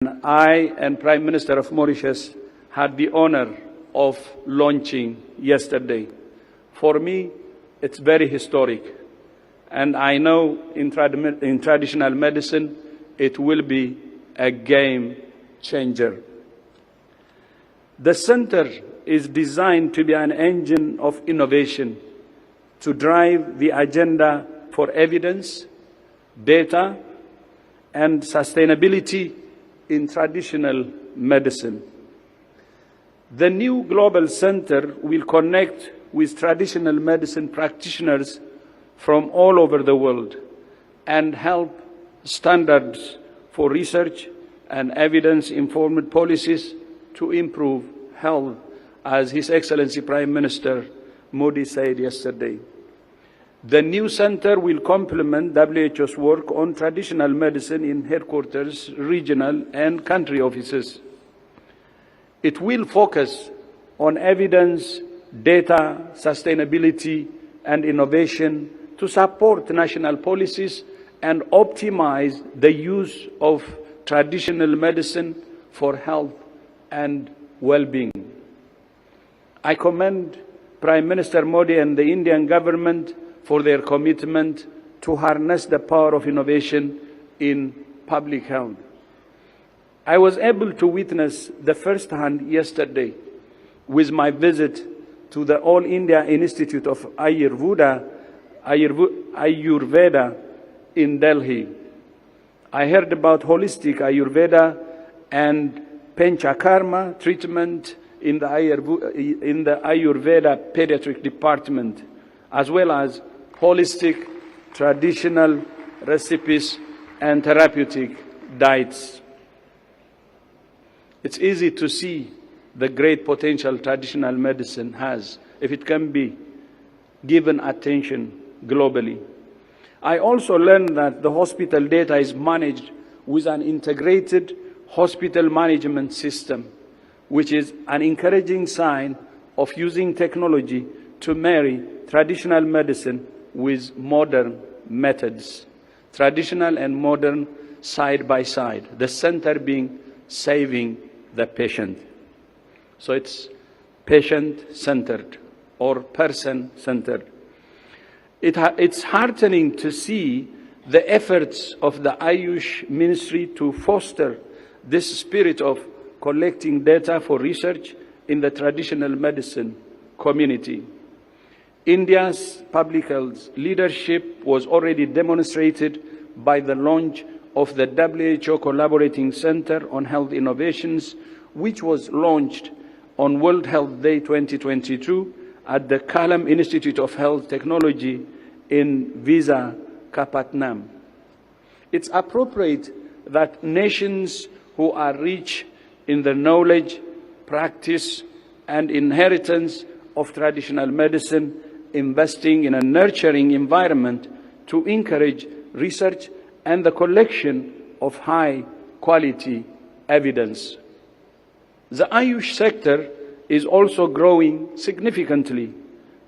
I and Prime Minister of Mauritius had the honor of launching yesterday. For me, it's very historic. And I know in traditional medicine, it will be a game changer. The center is designed to be an engine of innovation to drive the agenda for evidence, data, and sustainability in traditional medicine. The new global center will connect with traditional medicine practitioners from all over the world and help standards for research and evidence-informed policies to improve health, as His Excellency Prime Minister Modi said yesterday. The new center will complement WHO's work on traditional medicine in headquarters, regional, and country offices. It will focus on evidence, data, sustainability, and innovation to support national policies and optimize the use of traditional medicine for health and well-being. I commend Prime Minister Modi and the Indian government for their commitment to harness the power of innovation in public health. I was able to witness the first-hand yesterday with my visit to the All India Institute of Ayurveda in Delhi. I heard about holistic Ayurveda and Panchakarma treatment in the Ayurveda pediatric department, as well as holistic, traditional recipes and therapeutic diets. It's easy to see the great potential traditional medicine has if it can be given attention globally. I also learned that the hospital data is managed with an integrated hospital management system, which is an encouraging sign of using technology to marry traditional medicine with modern methods, traditional and modern side by side, the center being saving the patient. So it's patient-centered or person-centered. It's heartening to see the efforts of the Ayush Ministry to foster this spirit of collecting data for research in the traditional medicine community. India's public health leadership was already demonstrated by the launch of the WHO Collaborating Center on Health Innovations, which was launched on World Health Day 2022 at the Kalam Institute of Health Technology in Visakhapatnam. It's appropriate that nations who are rich in the knowledge, practice, and inheritance of traditional medicine investing in a nurturing environment to encourage research and the collection of high-quality evidence. The Ayush sector is also growing significantly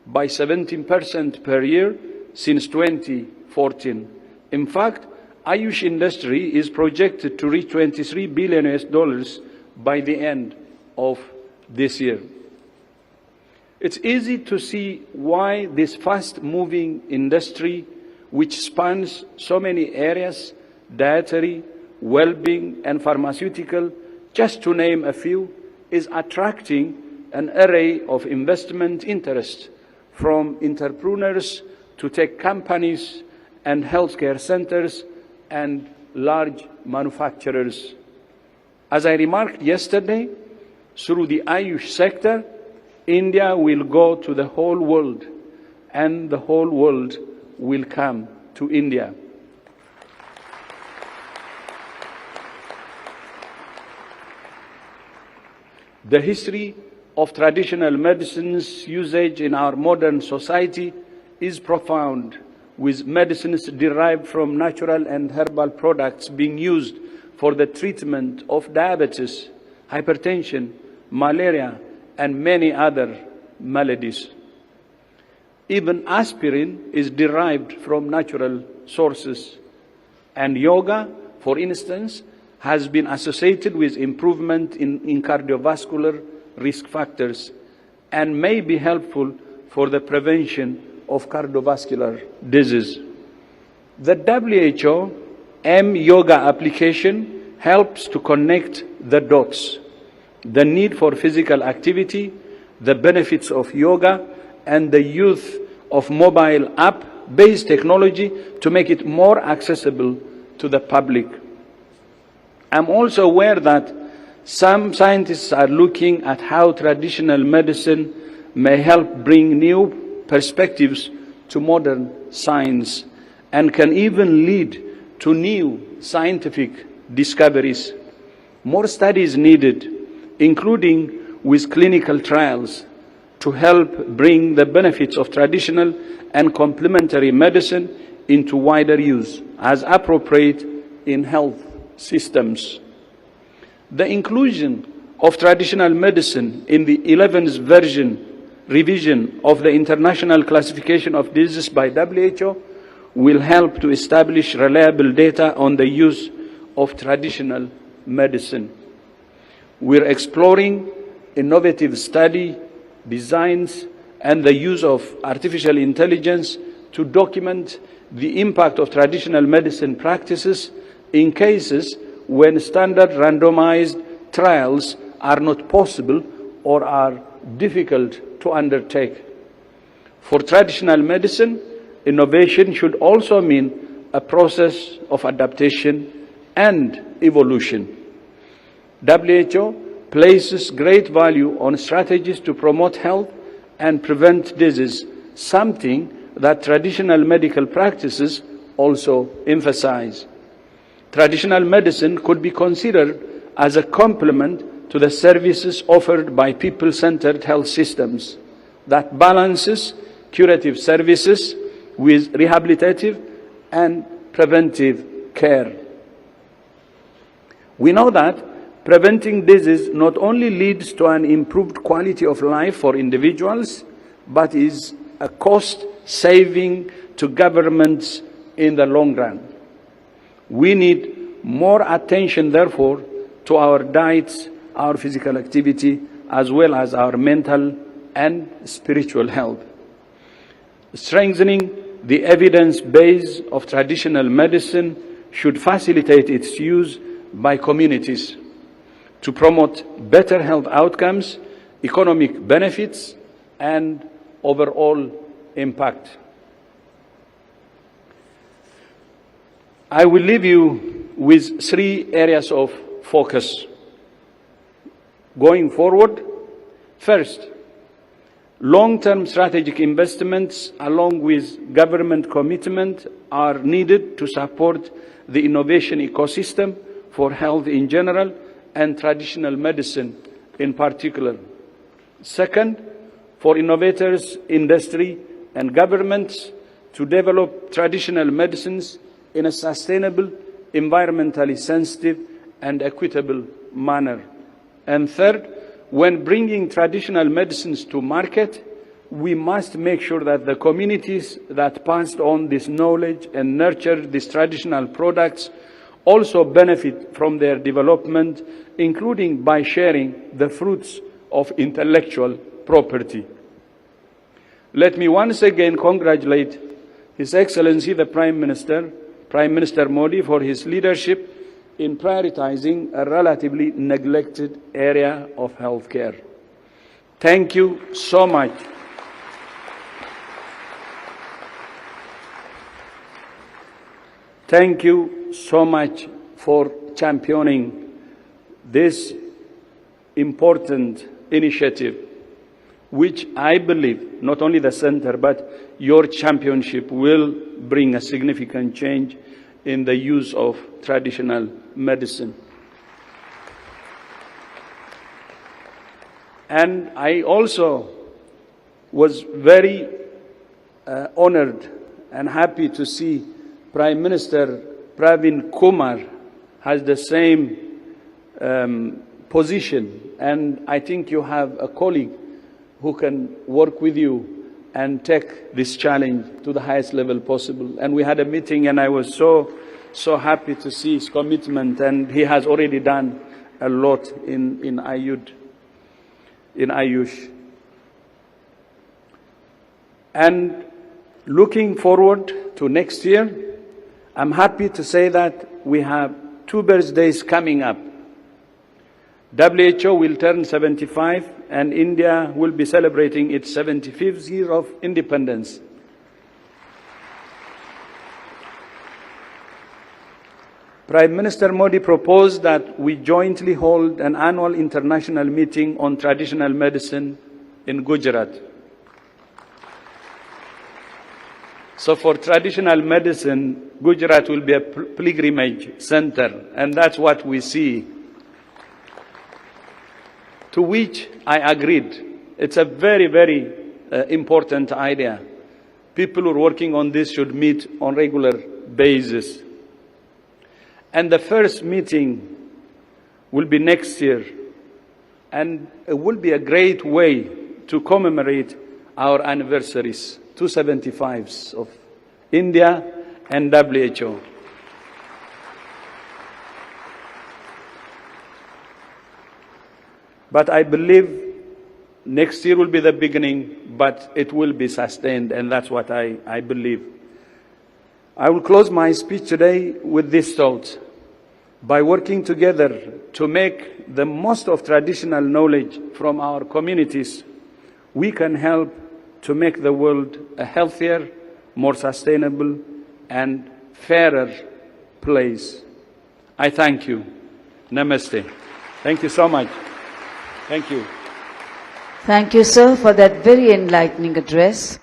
by 17% per year since 2014. In fact, Ayush industry is projected to reach $23 billion by the end of this year. It's easy to see why this fast-moving industry, which spans so many areas, dietary, well-being, and pharmaceutical, just to name a few, is attracting an array of investment interest from entrepreneurs to tech companies and healthcare centers and large manufacturers. As I remarked yesterday, through the Ayush sector, India will go to the whole world, and the whole world will come to India. The history of traditional medicine's usage in our modern society is profound, with medicines derived from natural and herbal products being used for the treatment of diabetes, hypertension, malaria, and many other maladies. Even aspirin is derived from natural sources. And yoga, for instance, has been associated with improvement in cardiovascular risk factors and may be helpful for the prevention of cardiovascular disease. The WHO M-Yoga application helps to connect the dots, the need for physical activity, the benefits of yoga, and the use of mobile app-based technology to make it more accessible to the public. I'm also aware that some scientists are looking at how traditional medicine may help bring new perspectives to modern science and can even lead to new scientific discoveries. More studies needed, including with clinical trials, to help bring the benefits of traditional and complementary medicine into wider use as appropriate in health systems. The inclusion of traditional medicine in the 11th revision of the International Classification of Diseases by WHO will help to establish reliable data on the use of traditional medicine. We're exploring innovative study designs and the use of artificial intelligence to document the impact of traditional medicine practices in cases when standard randomized trials are not possible or are difficult to undertake. For traditional medicine, innovation should also mean a process of adaptation and evolution. WHO places great value on strategies to promote health and prevent disease, something that traditional medical practices also emphasize. Traditional medicine could be considered as a complement to the services offered by people-centered health systems that balances curative services with rehabilitative and preventive care. We know that preventing disease not only leads to an improved quality of life for individuals, but is a cost saving to governments in the long run. We need more attention, therefore, to our diets, our physical activity, as well as our mental and spiritual health. Strengthening the evidence base of traditional medicine should facilitate its use by communities to promote better health outcomes, economic benefits, and overall impact. I will leave you with 3 areas of focus going forward. First, long-term strategic investments along with government commitment are needed to support the innovation ecosystem for health in general and traditional medicine in particular. Second, for innovators, industry, and governments to develop traditional medicines in a sustainable, environmentally sensitive, and equitable manner. And third, when bringing traditional medicines to market, we must make sure that the communities that passed on this knowledge and nurtured these traditional products also benefit from their development, including by sharing the fruits of intellectual property. Let me once again congratulate His Excellency the Prime Minister Modi, for his leadership in prioritizing a relatively neglected area of healthcare. Thank you so much. Thank you so much for championing this important initiative, which I believe not only the center, but your championship will bring a significant change in the use of traditional medicine. And I also was very honored and happy to see Prime Minister Pravin Kumar has the same position. And I think you have a colleague who can work with you and take this challenge to the highest level possible. And we had a meeting, and I was so so happy to see his commitment, and he has already done a lot in Ayush. And looking forward to next year, I'm happy to say that we have 2 birthdays coming up. WHO will turn 75, and India will be celebrating its 75th year of independence. Prime Minister Modi proposed that we jointly hold an annual international meeting on traditional medicine in Gujarat. So for traditional medicine, Gujarat will be a pilgrimage center, and that's what we see. To which I agreed. It's a very, very important idea. People who are working on this should meet on a regular basis. And the first meeting will be next year, and it will be a great way to commemorate our anniversaries, 275s of India and WHO. But I believe next year will be the beginning, but it will be sustained, and that's what I believe. I will close my speech today with this thought. By working together to make the most of traditional knowledge from our communities, we can help to make the world a healthier, more sustainable, and fairer place. I thank you. Namaste. Thank you so much. Thank you. Thank you, sir, for that very enlightening address.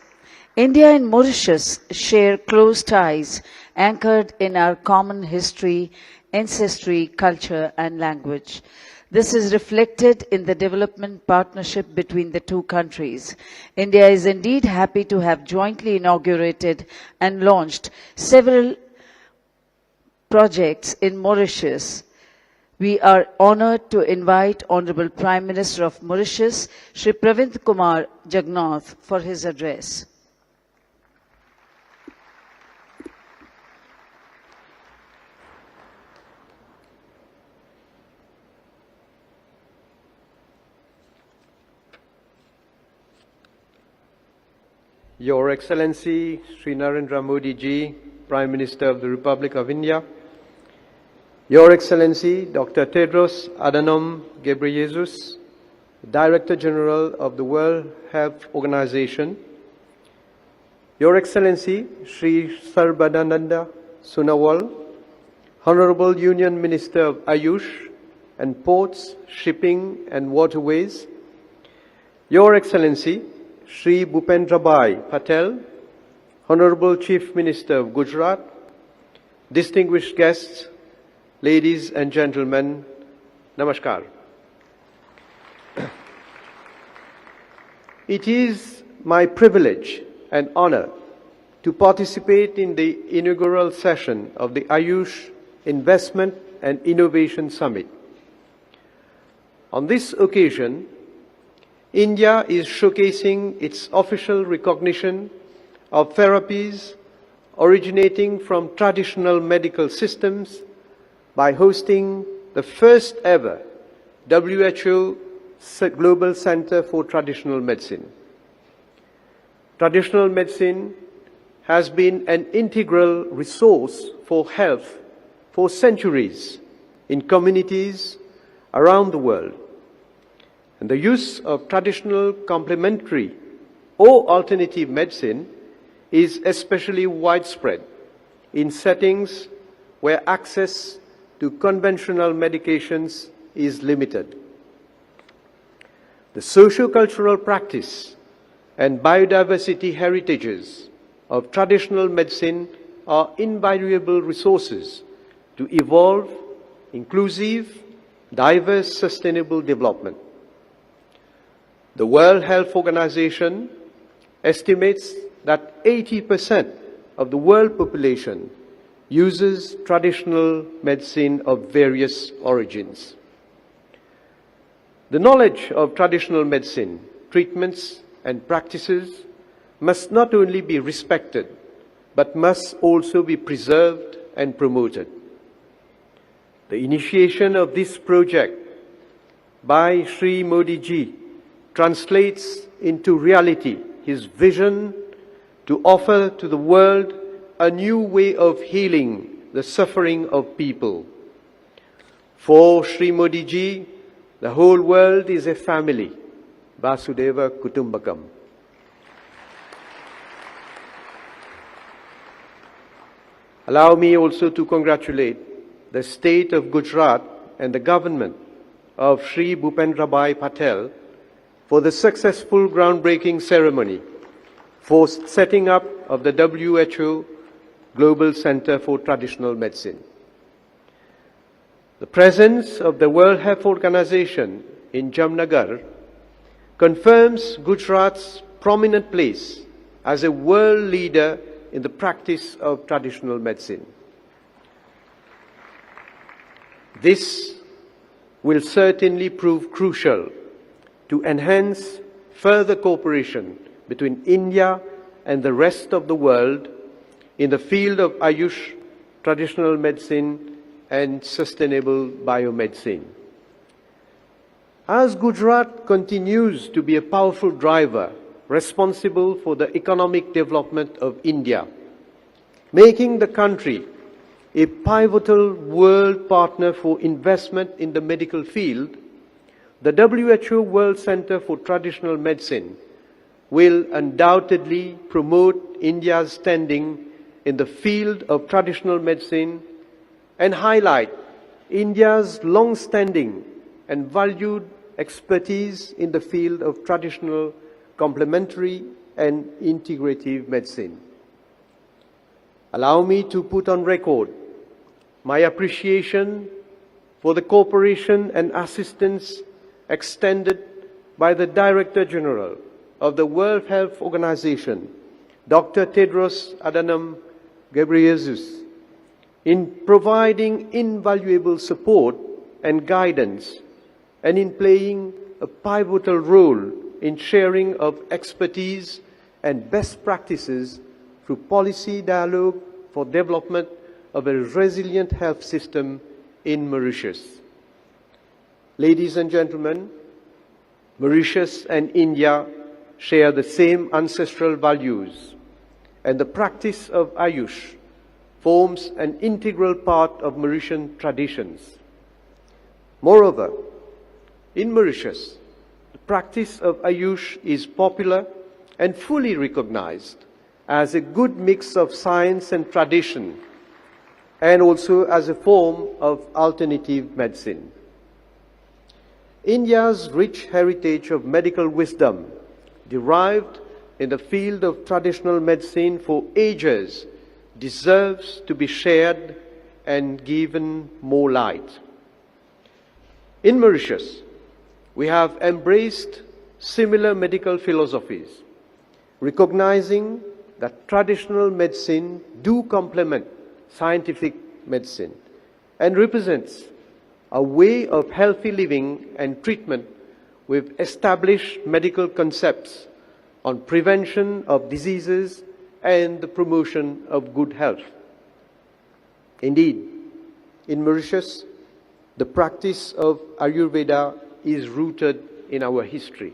India and Mauritius share close ties anchored in our common history, ancestry, culture, and language. This is reflected in the development partnership between the two countries. India is indeed happy to have jointly inaugurated and launched several projects in Mauritius. We are honored to invite Honorable Prime Minister of Mauritius, Shri Pravind Kumar Jagannath, for his address. Your Excellency Sri Narendra Modi Ji, Prime Minister of the Republic of India, Your Excellency Dr. Tedros Adhanom Ghebreyesus, Director General of the World Health Organization, Your Excellency Sri Sarbadananda Sonowal, Honorable Union Minister of Ayush and Ports, Shipping and Waterways, Your Excellency Shri Bhupendrabhai Patel, Honorable Chief Minister of Gujarat, distinguished guests, ladies and gentlemen, Namaskar. It is my privilege and honor to participate in the inaugural session of the Ayush Investment and Innovation Summit. On this occasion, India is showcasing its official recognition of therapies originating from traditional medical systems by hosting the first ever WHO Global Center for Traditional Medicine. Traditional medicine has been an integral resource for health for centuries in communities around the world. And the use of traditional complementary or alternative medicine is especially widespread in settings where access to conventional medications is limited. The socio-cultural practice and biodiversity heritages of traditional medicine are invaluable resources to evolve inclusive, diverse, sustainable development. The World Health Organization estimates that 80% of the world population uses traditional medicine of various origins. The knowledge of traditional medicine, treatments, and practices must not only be respected, but must also be preserved and promoted. The initiation of this project by Sri Modi ji translates into reality his vision to offer to the world a new way of healing the suffering of people. For Sri Modi ji, the whole world is a family, Vasudeva Kutumbakam. Allow me also to congratulate the state of Gujarat and the government of Sri Bhupendrabhai Patel for the successful groundbreaking ceremony for setting up of the WHO Global Center for Traditional Medicine. The presence of the World Health Organization in Jamnagar confirms Gujarat's prominent place as a world leader in the practice of traditional medicine. This will certainly prove crucial to enhance further cooperation between India and the rest of the world in the field of Ayush, traditional medicine, and sustainable biomedicine. As Gujarat continues to be a powerful driver responsible for the economic development of India, making the country a pivotal world partner for investment in the medical field, the WHO World Center for Traditional Medicine will undoubtedly promote India's standing in the field of traditional medicine and highlight India's long-standing and valued expertise in the field of traditional, complementary and integrative medicine. Allow me to put on record my appreciation for the cooperation and assistance extended by the Director General of the World Health Organization, Dr. Tedros Adhanom Ghebreyesus, in providing invaluable support and guidance and in playing a pivotal role in sharing of expertise and best practices through policy dialogue for development of a resilient health system in Mauritius. Ladies and gentlemen, Mauritius and India share the same ancestral values, and the practice of Ayush forms an integral part of Mauritian traditions. Moreover, in Mauritius, the practice of Ayush is popular and fully recognized as a good mix of science and tradition, and also as a form of alternative medicine. India's rich heritage of medical wisdom derived in the field of traditional medicine for ages deserves to be shared and given more light. In Mauritius, we have embraced similar medical philosophies, recognizing that traditional medicine do complement scientific medicine and represents a way of healthy living and treatment with established medical concepts on prevention of diseases and the promotion of good health. Indeed, in Mauritius, the practice of Ayurveda is rooted in our history.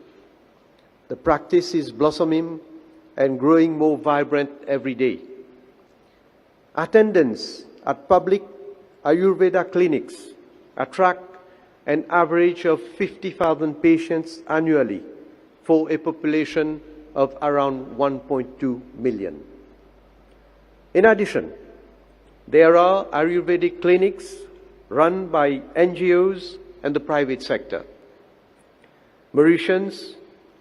The practice is blossoming and growing more vibrant every day. Attendance at public Ayurveda clinics attract an average of 50,000 patients annually for a population of around 1.2 million. In addition, there are Ayurvedic clinics run by NGOs and the private sector. Mauritians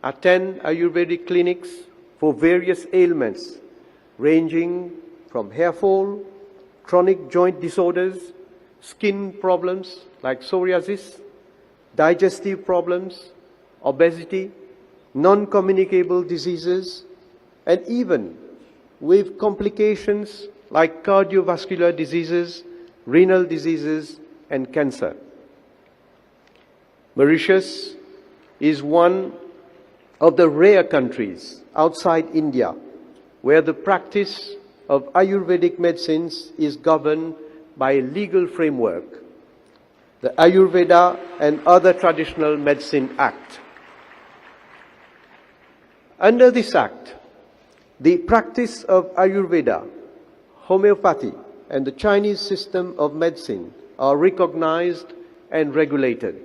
attend Ayurvedic clinics for various ailments ranging from hair fall, chronic joint disorders, skin problems like psoriasis, digestive problems, obesity, non-communicable diseases, and even with complications like cardiovascular diseases, renal diseases, and cancer. Mauritius is one of the rare countries outside India where the practice of Ayurvedic medicines is governed by a legal framework, the Ayurveda and Other Traditional Medicine Act. Under this Act, the practice of Ayurveda, homeopathy, and the Chinese system of medicine are recognized and regulated.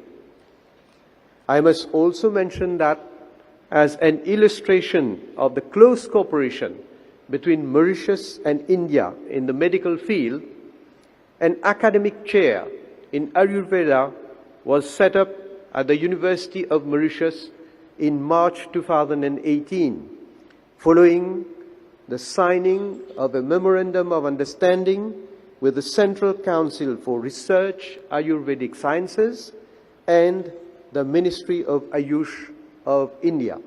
I must also mention that as an illustration of the close cooperation between Mauritius and India in the medical field, an academic chair in Ayurveda was set up at the University of Mauritius in March 2018, following the signing of a Memorandum of Understanding with the Central Council for Research, Ayurvedic Sciences, and the Ministry of Ayush of India.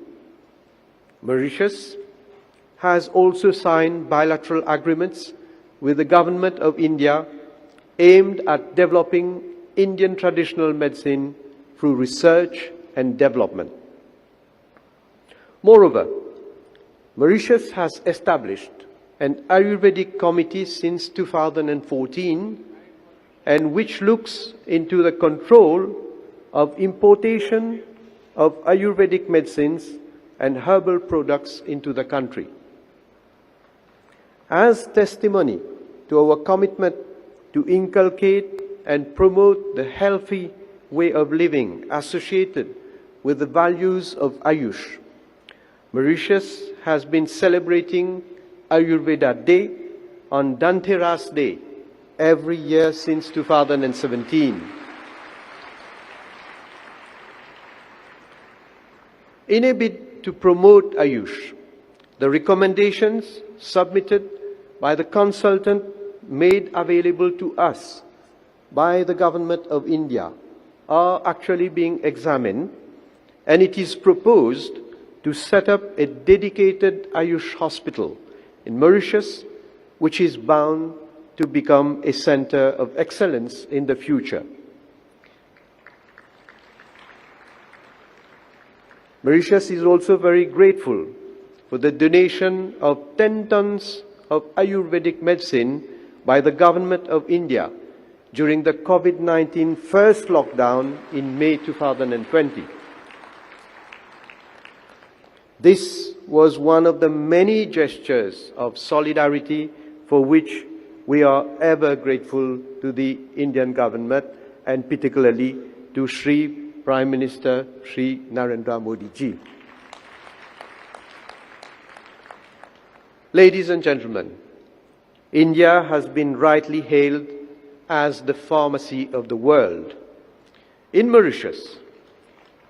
Mauritius has also signed bilateral agreements with the Government of India aimed at developing Indian traditional medicine through research and development. Moreover, Mauritius has established an Ayurvedic committee since 2014, and which looks into the control of importation of Ayurvedic medicines and herbal products into the country. As testimony to our commitment to inculcate and promote the healthy way of living associated with the values of Ayush, Mauritius has been celebrating Ayurveda Day on Dhanteras Day every year since 2017. In a bid to promote Ayush, the recommendations submitted by the consultant made available to us by the Government of India are actually being examined, and it is proposed to set up a dedicated Ayush hospital in Mauritius, which is bound to become a center of excellence in the future. Mauritius is also very grateful for the donation of 10 tons of Ayurvedic medicine by the Government of India during the COVID-19 first lockdown in May 2020. This was one of the many gestures of solidarity for which we are ever grateful to the Indian government, and particularly to Sri Prime Minister Sri Narendra Modi ji. Ladies and gentlemen, India has been rightly hailed as the pharmacy of the world. In Mauritius,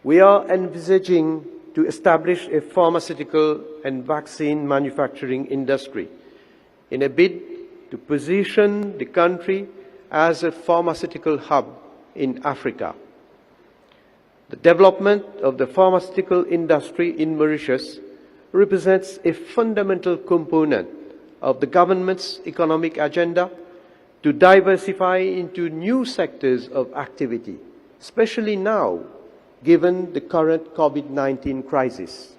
we are envisaging to establish a pharmaceutical and vaccine manufacturing industry in a bid to position the country as a pharmaceutical hub in Africa. The development of the pharmaceutical industry in Mauritius represents a fundamental component of the government's economic agenda to diversify into new sectors of activity, especially now, given the current COVID-19 crisis.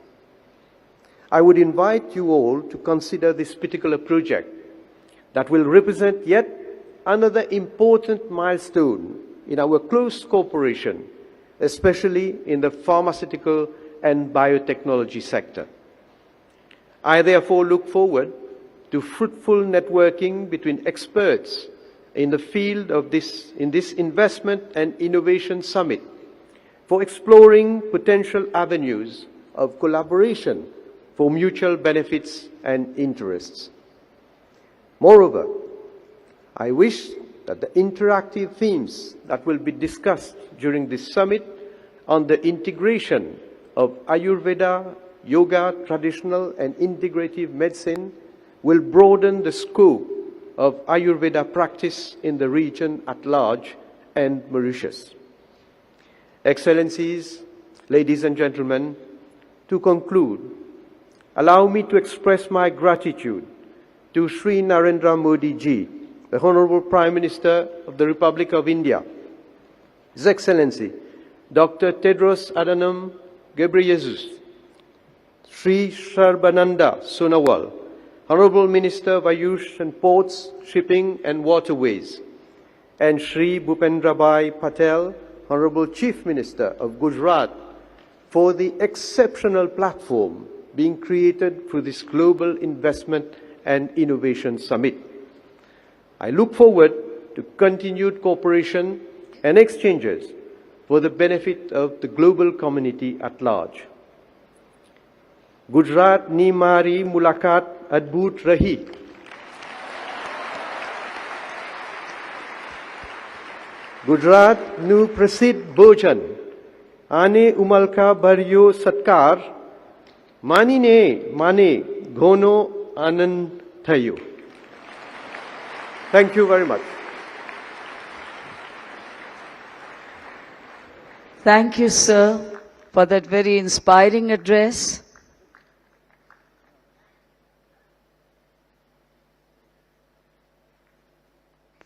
I would invite you all to consider this particular project that will represent yet another important milestone in our close cooperation, especially in the pharmaceutical and biotechnology sector. I therefore look forward to fruitful networking between experts in the field of this investment and innovation summit for exploring potential avenues of collaboration for mutual benefits and interests. Moreover, I wish that the interactive themes that will be discussed during this summit on the integration of Ayurveda, yoga, traditional and integrative medicine will broaden the scope of Ayurveda practice in the region at large and Mauritius. Excellencies, ladies and gentlemen, to conclude, allow me to express my gratitude to Sri Narendra Modi ji, the Honorable Prime Minister of the Republic of India, His Excellency Dr. Tedros Adhanom Ghebreyesus, Sri Sarbananda Sonowal, Honorable Minister of Ayush and Ports, Shipping and Waterways, and Shri Bhupendrabhai Patel, Honorable Chief Minister of Gujarat, for the exceptional platform being created through this Global Investment and Innovation Summit. I look forward to continued cooperation and exchanges for the benefit of the global community at large. Gujarat ni mari mulakat adbhut rahi. Gujarat nu prasidh bhojan ane umalka bharyo satkar manine mane ghono anand thayo. Thank you very much. Thank you, sir, for that very inspiring address.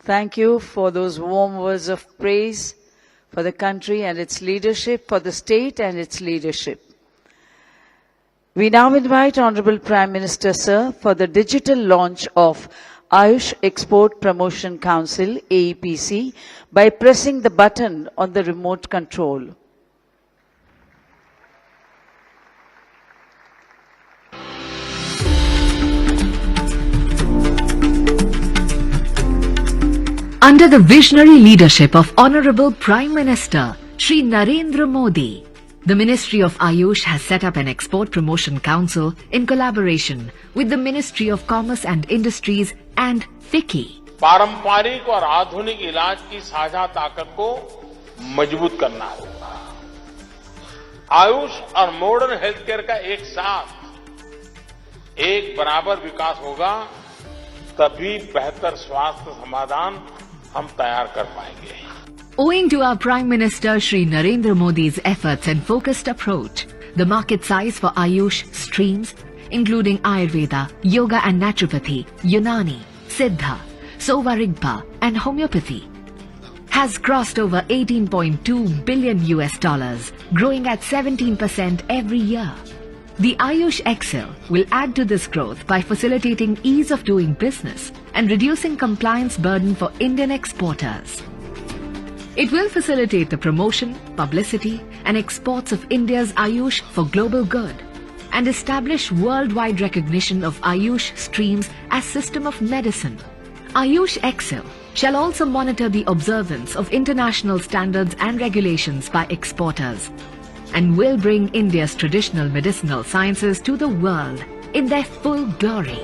Thank you for those warm words of praise for the country and its leadership, for the state and its leadership. We now invite Honorable Prime Minister, sir, for the digital launch of Ayush Export Promotion Council, AEPC, by pressing the button on the remote control. Under the visionary leadership of Honorable Prime Minister Shri Narendra Modi, the Ministry of Ayush has set up an Export Promotion Council in collaboration with the Ministry of Commerce and Industries and FICCI. पारंपरिक और आधुनिक इलाज की साझा ताकत को मजबूत करना होगा। आयुष और मॉडर्न हेल्थ केयर का एक साथ एक बराबर विकास होगा, तभी बेहतर स्वास्थ्य समाधान हम तैयार कर पाएंगे। Owing to our Prime Minister Shri Narendra Modi's efforts and focused approach, the market size for Ayush streams, including Ayurveda, Yoga and Naturopathy, Unani, Siddha, Sovarigpa and Homeopathy, has crossed over $18.2 billion, growing at 17% every year. The Ayush Excel will add to this growth by facilitating ease of doing business and reducing compliance burden for Indian exporters. It will facilitate the promotion, publicity and exports of India's Ayush for global good and establish worldwide recognition of Ayush streams as system of medicine. Ayush Excel shall also monitor the observance of international standards and regulations by exporters and will bring India's traditional medicinal sciences to the world in their full glory.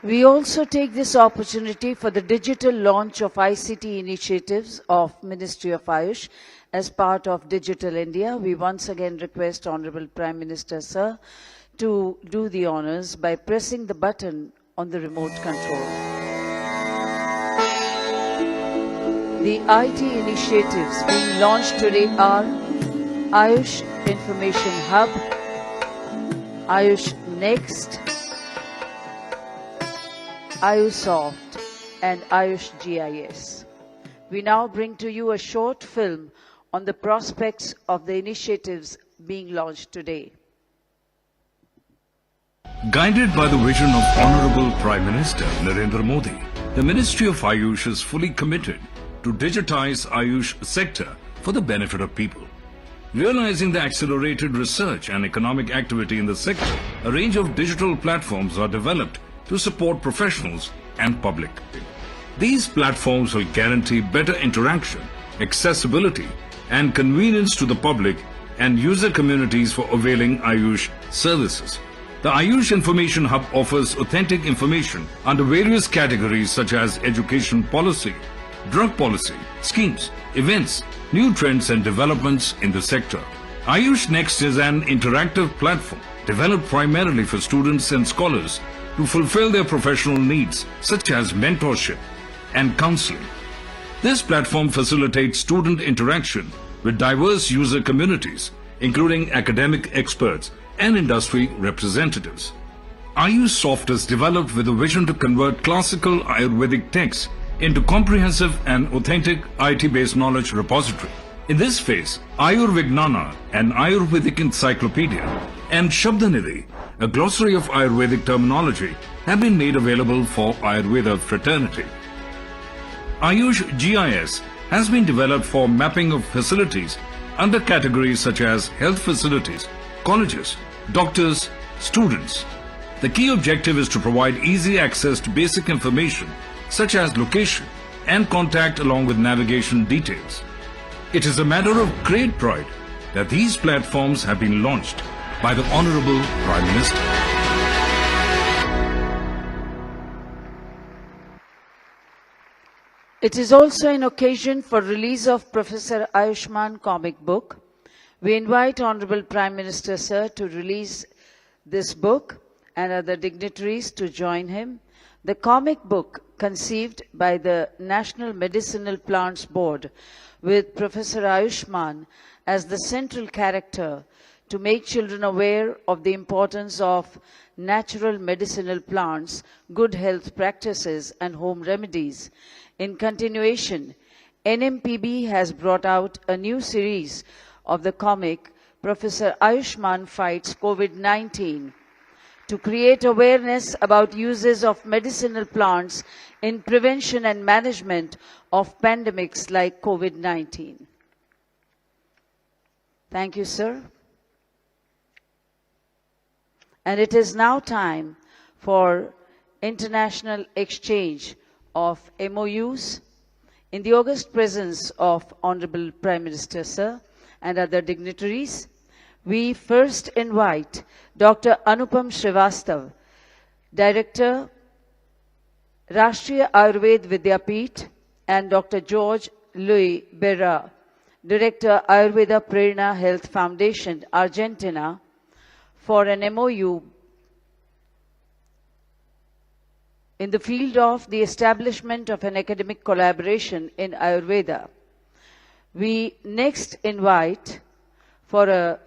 We also take this opportunity for the digital launch of ICT initiatives of Ministry of Ayush as part of Digital India. We once again request Honorable Prime Minister, sir, to do the honors by pressing the button on the remote control. The IT initiatives being launched today are Ayush Information Hub, Ayush Next, Ayusoft and Ayush GIS. We now bring to you a short film on the prospects of the initiatives being launched today. Guided by the vision of Honorable Prime Minister Narendra Modi, the Ministry of Ayush is fully committed to digitize Ayush sector for the benefit of people. Realizing the accelerated research and economic activity in the sector, a range of digital platforms are developed to support professionals and public. These platforms will guarantee better interaction, accessibility and convenience to the public and user communities for availing Ayush services. The Ayush Information Hub offers authentic information under various categories such as education policy, drug policy, schemes, events, new trends and developments in the sector. Ayush Next is an interactive platform developed primarily for students and scholars to fulfill their professional needs such as mentorship and counseling. This platform facilitates student interaction with diverse user communities, including academic experts and industry representatives. Ayusoft is developed with a vision to convert classical Ayurvedic texts into comprehensive and authentic IT-based knowledge repository. In this phase, Ayurvignana, an Ayurvedic encyclopedia, and Shabdanidhi, a glossary of Ayurvedic terminology, have been made available for Ayurveda fraternity. Ayush GIS has been developed for mapping of facilities under categories such as health facilities, colleges, doctors, students. The key objective is to provide easy access to basic information such as location and contact along with navigation details. It is a matter of great pride that these platforms have been launched by the Honorable Prime Minister. It is also an occasion for release of Professor Ayushman comic book. We invite Honorable Prime Minister Sir to release this book and other dignitaries to join him. The comic book, conceived by the National Medicinal Plants Board with Professor Ayushman as the central character, to make children aware of the importance of natural medicinal plants, good health practices and home remedies. In continuation, NMPB has brought out a new series of the comic Professor Ayushman Fights COVID-19 to create awareness about uses of medicinal plants in prevention and management of pandemics like COVID-19. Thank you, sir. And it is now time for international exchange of MOUs. In the august presence of Honorable Prime Minister Sir and other dignitaries, we first invite Dr. Anupam Srivastav, Director, Rashtriya Ayurved Vidyapith, and Dr. George Louis Berra, Director, Ayurveda Prerna Health Foundation, Argentina, for an MOU in the field of the establishment of an academic collaboration in Ayurveda. We next invite for a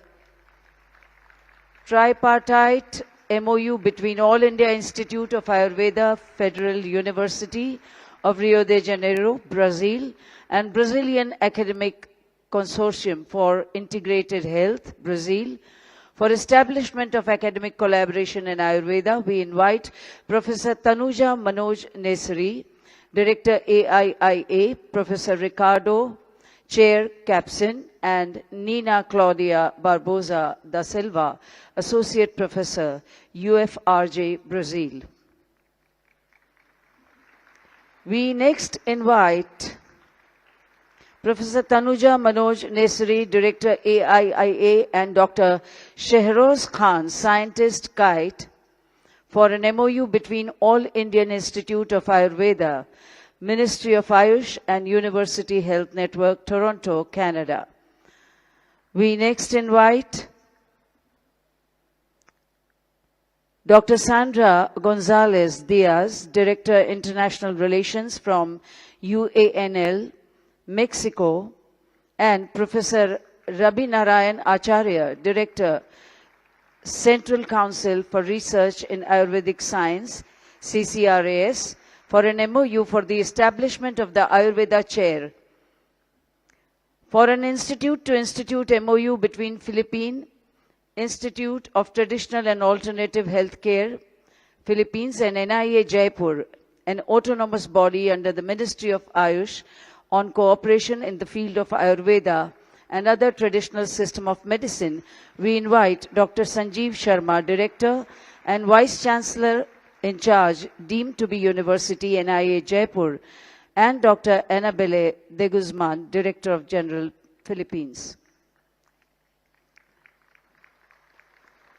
tripartite MOU between All India Institute of Ayurveda, Federal University of Rio de Janeiro, Brazil, and Brazilian Academic Consortium for Integrated Health, Brazil. For establishment of academic collaboration in Ayurveda, we invite Professor Tanuja Manoj Nesri, Director AIIA, Professor Ricardo, Chair Capsin, and Nina Claudia Barbosa da Silva, Associate Professor, UFRJ, Brazil. We next invite Professor Tanuja Manoj Nesri, Director AIIA, and Dr. Shehroz Khan, Scientist, Kite, for an MOU between All Indian Institute of Ayurveda, Ministry of Ayush, and University Health Network, Toronto, Canada. We next invite Dr. Sandra Gonzalez Diaz, Director International Relations from UANL, Mexico, and Professor Rabi Narayan Acharya, Director, Central Council for Research in Ayurvedic Science, CCRAS, for an MOU for the establishment of the Ayurveda Chair. For an institute-to-institute MOU between Philippine Institute of Traditional and Alternative Healthcare, Philippines, and NIA Jaipur, an autonomous body under the Ministry of Ayush, on cooperation in the field of Ayurveda and other traditional system of medicine, we invite Dr. Sanjeev Sharma, Director and Vice Chancellor in charge, deemed to be University NIA Jaipur, and Dr. Annabelle de Guzman, Director of General, Philippines.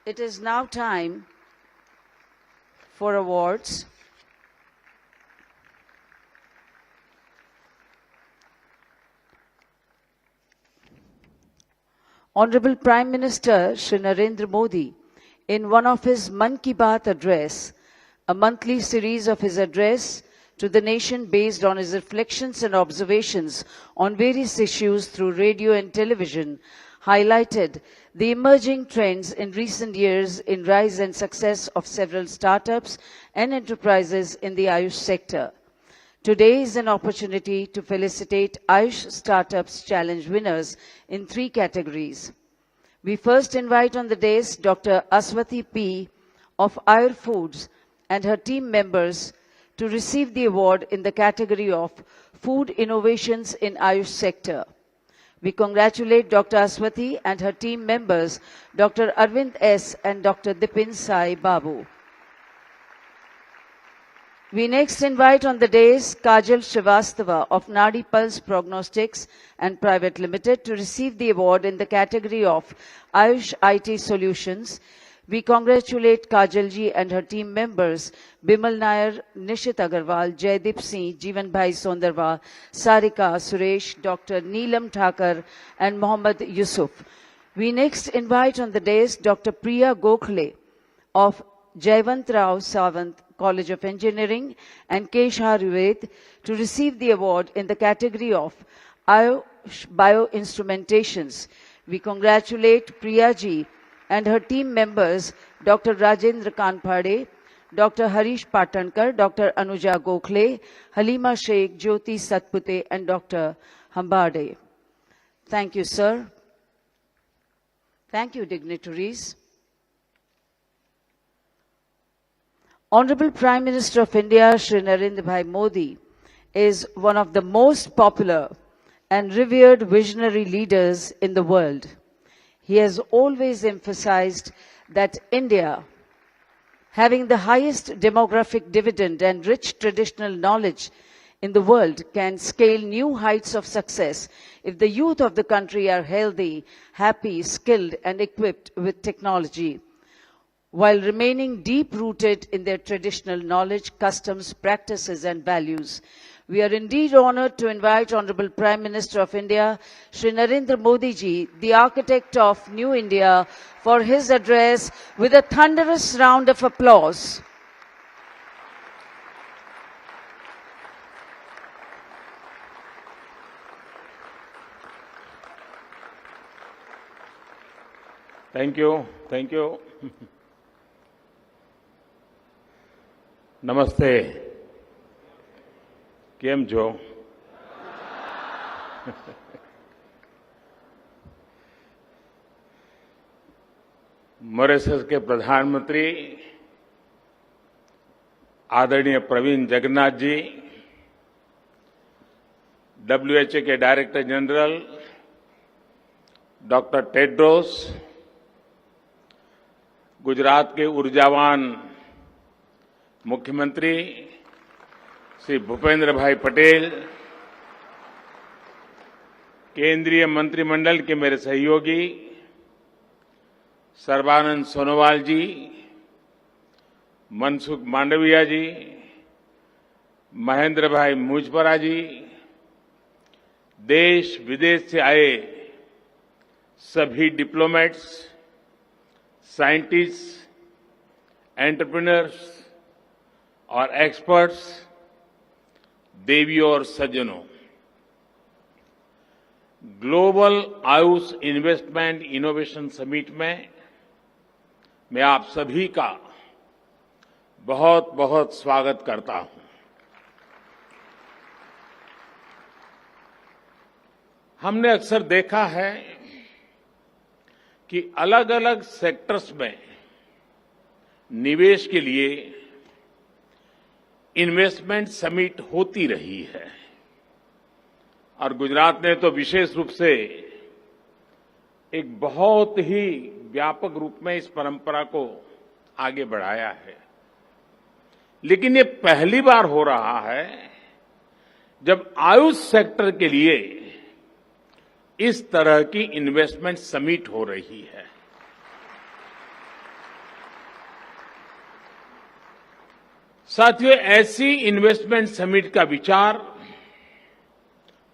It is now time for awards. Honorable Prime Minister Shri Narendra Modi, in one of his Man Ki Baat address, a monthly series of his address to the nation based on his reflections and observations on various issues through radio and television, highlighted the emerging trends in recent years in rise and success of several startups and enterprises in the Ayush sector. Today is an opportunity to felicitate Ayush Startups Challenge winners in 3 categories. We first invite on the dais Dr. Aswati P. of Ayur Foods and her team members to receive the award in the category of Food Innovations in Ayush Sector. We congratulate Dr. Aswati and her team members, Dr. Arvind S. and Dr. Dipin Sai Babu. We next invite on the dais Kajal Srivastava of Nadi Pulse Prognostics and Private Limited to receive the award in the category of Ayush IT Solutions. We congratulate Kajal ji and her team members, Bimal Nair, Nishit Agarwal, Jaideep Singh, Jeevan Bhai Sondarwal, Sarika, Suresh, Dr. Neelam Thakur, and Mohammad Yusuf. We next invite on the dais Dr. Priya Gokhale of Jayavant Rao Sawant College of Engineering and Kesha Rived to receive the award in the category of Ayush Bioinstrumentations. We congratulate Priya ji and her team members, Dr. Rajendra Kanpade, Dr. Harish Patankar, Dr. Anuja Gokhale, Halima Sheikh, Jyoti Satpute, and Dr. Hambade. Thank you, sir. Thank you, dignitaries. Honorable Prime Minister of India, Shri Narendra Bhai Modi, is one of the most popular and revered visionary leaders in the world. He has always emphasized that India, having the highest demographic dividend and rich traditional knowledge in the world, can scale new heights of success if the youth of the country are healthy, happy, skilled, and equipped with technology, while remaining deep-rooted in their traditional knowledge, customs, practices, and values. We are indeed honored to invite Honorable Prime Minister of India, Shri Narendra Modi ji, the architect of New India, for his address with a thunderous round of applause. Thank you. Thank you. नमस्ते, केम जो? Mauritius के प्रधानमंत्री आदरणीय Praveen Jagannath ji, WHO के director general doctor Tedros, Gujarat के ऊर्जावान मुख्यमंत्री श्री भूपेंद्र भाई पटेल, केंद्रीय मंत्रिमंडल के मेरे सहयोगी सर्बानंद सोनोवाल जी, मनसुख मांडविया जी, महेंद्र भाई मुजपरा जी, देश विदेश से आए सभी डिप्लोमेट्स, साइंटिस्ट, एंटरप्रेन्योर्स और एक्सपर्ट्स, देवियों और सज्जनों, global Ayush investment innovation summit में मैं आप सभी का बहुत बहुत स्वागत करता हूं। हमने अक्सर देखा है कि अलग अलग सेक्टर्स में निवेश के लिए इन्वेस्टमेंट समिट होती रही है और गुजरात ने तो विशेष रूप से एक बहुत ही व्यापक रूप में इस परंपरा को आगे बढ़ाया है। लेकिन ये पहली बार हो रहा है जब आयुष सेक्टर के लिए इस तरह की इन्वेस्टमेंट समिट हो रही है। साथियों, ऐसी इन्वेस्टमेंट समिट का विचार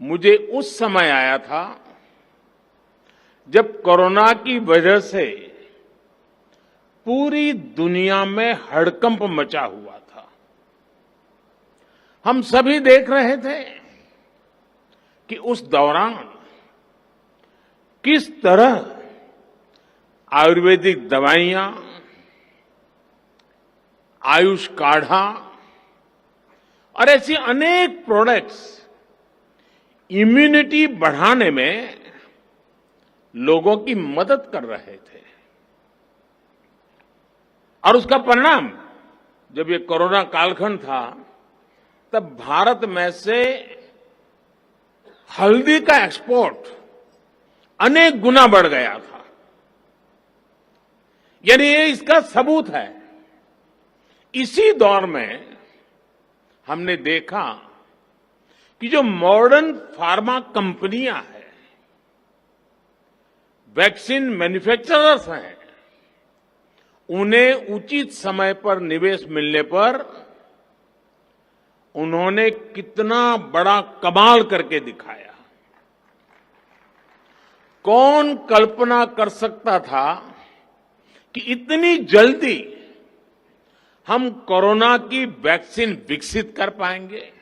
मुझे उस समय आया था जब कोरोना की वजह से पूरी दुनिया में हड़कंप मचा हुआ था। हम सभी देख रहे थे कि उस दौरान किस तरह आयुर्वेदिक दवाइयां, आयुष काढ़ा और ऐसी अनेक प्रोडक्ट्स इम्यूनिटी बढ़ाने में लोगों की मदद कर रहे थे। और उसका परिणाम, जब ये कोरोना कालखंड था, तब भारत में से हल्दी का एक्सपोर्ट अनेक गुना बढ़ गया था। यानी ये इसका सबूत है। इसी दौर में हमने देखा कि जो मॉडर्न फार्मा कंपनियां हैं, वैक्सीन मैन्युफैक्चरर्स हैं, उन्हें उचित समय पर निवेश मिलने पर उन्होंने कितना बड़ा कमाल करके दिखाया। कौन कल्पना कर सकता था कि इतनी जल्दी हम कोरोना की वैक्सीन विकसित कर पाएंगे,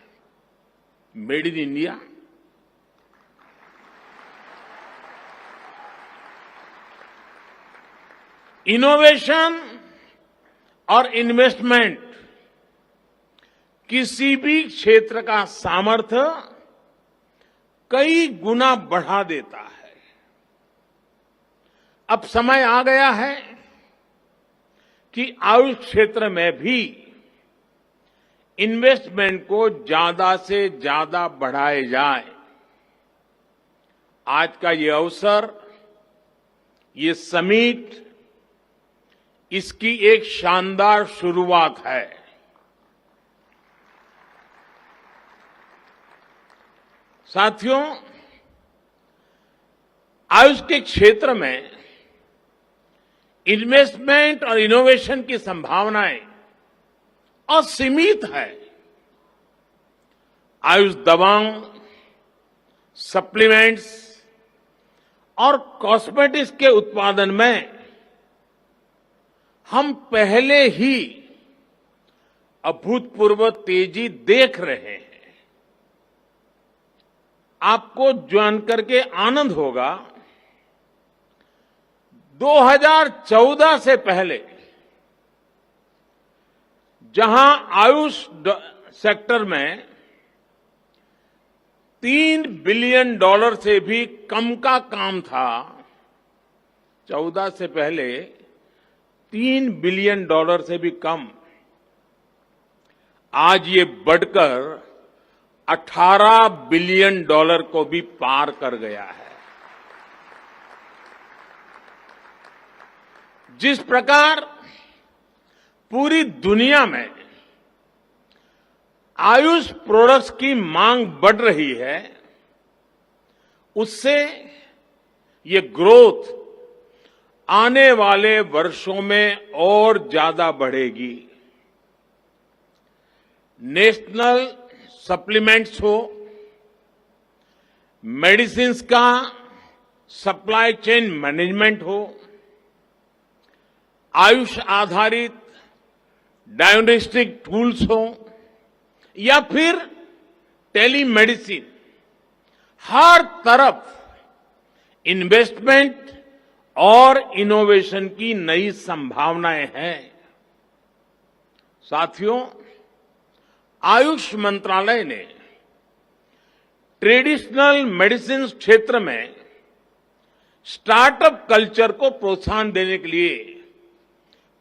मेड इन इंडिया। इनोवेशन और इन्वेस्टमेंट किसी भी क्षेत्र का सामर्थ्य कई गुना बढ़ा देता है। अब समय आ गया है कि आयुष क्षेत्र में भी इन्वेस्टमेंट को ज्यादा से ज्यादा बढ़ाए जाए। आज का ये अवसर, ये समिट, इसकी एक शानदार शुरुआत है। साथियों, आयुष के क्षेत्र में इन्वेस्टमेंट और इनोवेशन की संभावनाएं असीमित है। आयुष दवाओं, सप्लीमेंट्स और कॉस्मेटिक्स के उत्पादन में हम पहले ही अभूतपूर्व तेजी देख रहे हैं। आपको जानकर के आनंद होगा, 2014 से पहले जहां आयुष सेक्टर में $3 बिलियन से भी कम का काम था, 14 से पहले $3 बिलियन से भी कम, आज ये बढ़कर $18 बिलियन को भी पार कर गया है। जिस प्रकार पूरी दुनिया में आयुष प्रोडक्ट्स की मांग बढ़ रही है, उससे ये ग्रोथ आने वाले वर्षों में और ज्यादा बढ़ेगी। नेशनल सप्लीमेंट्स हो, मेडिसिन्स का सप्लाई चेन मैनेजमेंट हो, आयुष आधारित डायग्नोस्टिक टूल्स हो या फिर टेलीमेडिसिन, हर तरफ इन्वेस्टमेंट और इनोवेशन की नई संभावनाएं हैं। साथियों, आयुष मंत्रालय ने ट्रेडिशनल मेडिसिन क्षेत्र में स्टार्टअप कल्चर को प्रोत्साहन देने के लिए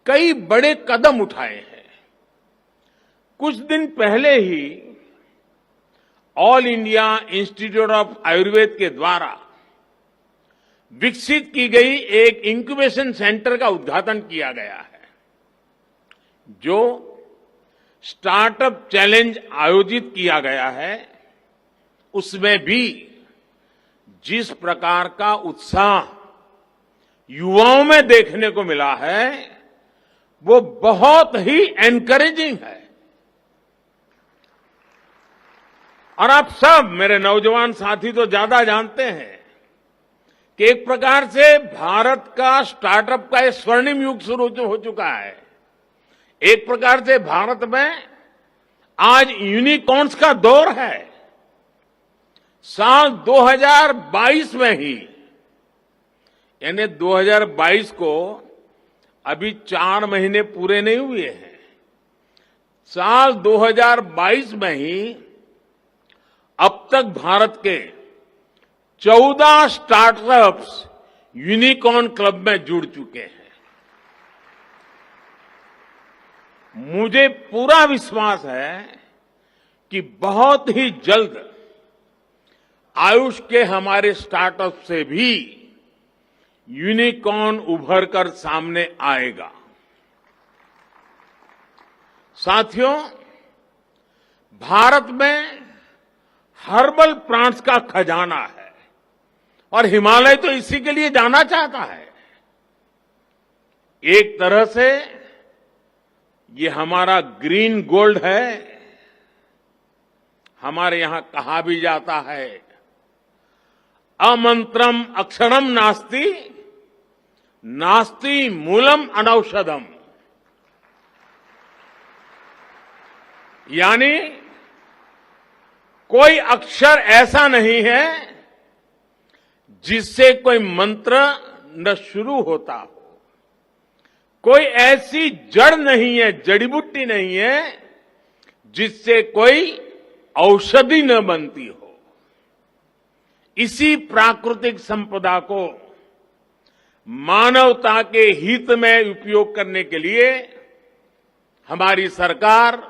कई बड़े कदम उठाए हैं। कुछ दिन पहले ही All India Institute of Ayurveda के द्वारा विकसित की गई एक इंक्यूबेशन सेंटर का उद्घाटन किया गया है, जो स्टार्टअप चैलेंज आयोजित किया गया है। उसमें भी जिस प्रकार का उत्साह युवाओं में देखने को मिला है, वो बहुत ही एनकरेजिंग है। और आप सब मेरे नौजवान साथी तो ज्यादा जानते हैं कि एक प्रकार से भारत का स्टार्टअप का एक स्वर्णिम युग शुरू हो चुका है। एक प्रकार से भारत में आज यूनिकॉर्न्स का दौर है। साल 2022 में ही, यानी 2022 को अभी 4 महीने पूरे नहीं हुए हैं, साल 2022 में ही अब तक भारत के 14 स्टार्टअप्स यूनिकॉर्न क्लब में जुड़ चुके हैं। मुझे पूरा विश्वास है कि बहुत ही जल्द आयुष के हमारे स्टार्टअप से भी यूनिकॉर्न उभर कर सामने आएगा। साथियों, भारत में हर्बल प्लांट्स का खजाना है और हिमालय तो इसी के लिए जाना चाहता है। एक तरह से ये हमारा ग्रीन गोल्ड है। हमारे यहां कहा भी जाता है, अमंत्रम अक्षरम नास्ति, नास्ति मूलम अनौषधम। यानी कोई अक्षर ऐसा नहीं है जिससे कोई मंत्र न शुरू होता हो, कोई ऐसी जड़ नहीं है, जड़ी बूटी नहीं है जिससे कोई औषधि न बनती हो। इसी प्राकृतिक संपदा को मानवता के हित में उपयोग करने के लिए हमारी सरकार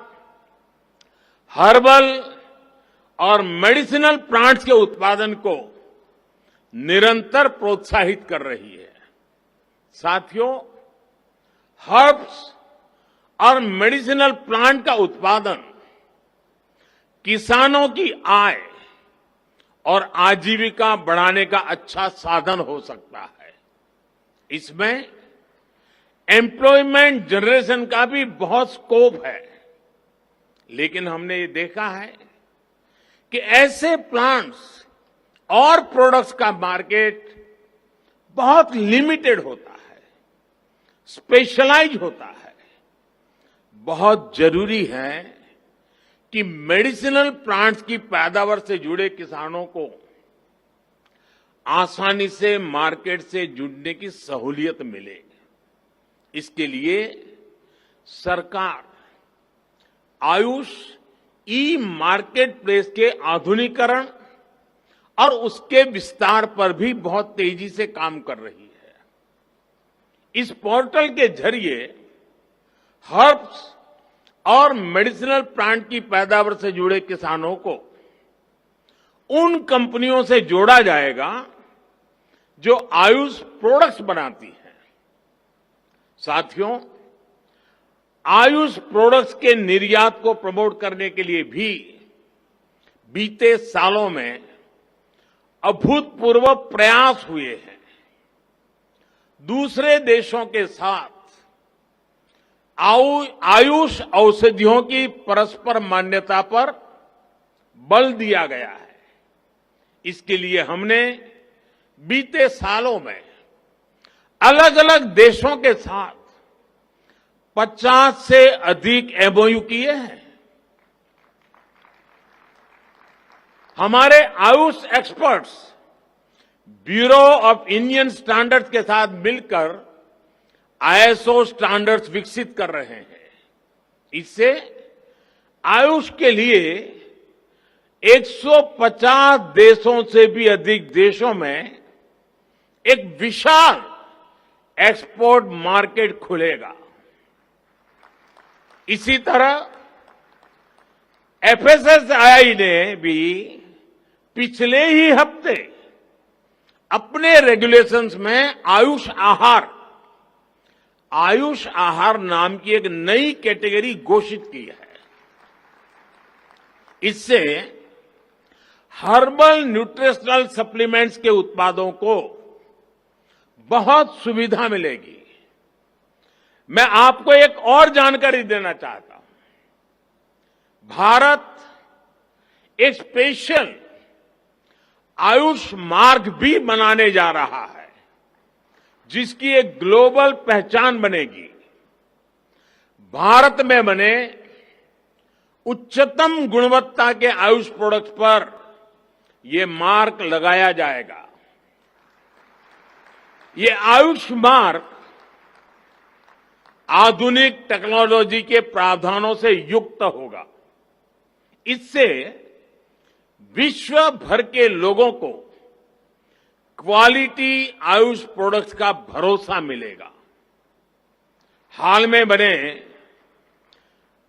हर्बल और मेडिसिनल प्लांट्स के उत्पादन को निरंतर प्रोत्साहित कर रही है। साथियों, हर्ब्स और मेडिसिनल प्लांट का उत्पादन किसानों की आय और आजीविका बढ़ाने का अच्छा साधन हो सकता है। इसमें एम्प्लॉयमेंट जनरेशन का भी बहुत स्कोप है। लेकिन हमने ये देखा है कि ऐसे प्लांट्स और प्रोडक्ट्स का मार्केट बहुत लिमिटेड होता है, स्पेशलाइज होता है। बहुत जरूरी है कि मेडिसिनल प्लांट्स की पैदावार से जुड़े किसानों को आसानी से मार्केट से जुड़ने की सहूलियत मिले। इसके लिए सरकार आयुष ई मार्केट प्लेस के आधुनिकीकरण और उसके विस्तार पर भी बहुत तेजी से काम कर रही है। इस पोर्टल के जरिए हर्ब्स और मेडिसिनल प्लांट की पैदावार से जुड़े किसानों को उन कंपनियों से जोड़ा जाएगा जो आयुष प्रोडक्ट्स बनाती हैं। साथियों, आयुष प्रोडक्ट्स के निर्यात को प्रमोट करने के लिए भी बीते सालों में अभूतपूर्व प्रयास हुए हैं। दूसरे देशों के साथ आयुष औषधियों की परस्पर मान्यता पर बल दिया गया है। इसके लिए हमने बीते सालों में अलग अलग देशों के साथ 50 से अधिक एमओयू किए हैं। हमारे Ayush experts bureau of Indian standards के साथ मिलकर आईएसओ स्टैंडर्ड्स विकसित कर रहे हैं। इससे आयुष के लिए 150 देशों से भी अधिक देशों में एक विशाल एक्सपोर्ट मार्केट खुलेगा। इसी तरह एफएसएसआई ने भी पिछले ही हफ्ते अपने रेगुलेशंस में आयुष आहार नाम की एक नई कैटेगरी घोषित की है। इससे हर्बल न्यूट्रिशनल सप्लीमेंट्स के उत्पादों को बहुत सुविधा मिलेगी। मैं आपको एक और जानकारी देना चाहता हूं। भारत एक स्पेशल आयुष मार्ग भी बनाने जा रहा है, जिसकी एक ग्लोबल पहचान बनेगी। भारत में बने उच्चतम गुणवत्ता के आयुष प्रोडक्ट्स पर यह मार्क लगाया जाएगा। ये आयुष मार्क आधुनिक टेक्नोलॉजी के प्रावधानों से युक्त होगा। इससे विश्व भर के लोगों को क्वालिटी आयुष प्रोडक्ट्स का भरोसा मिलेगा। हाल में बने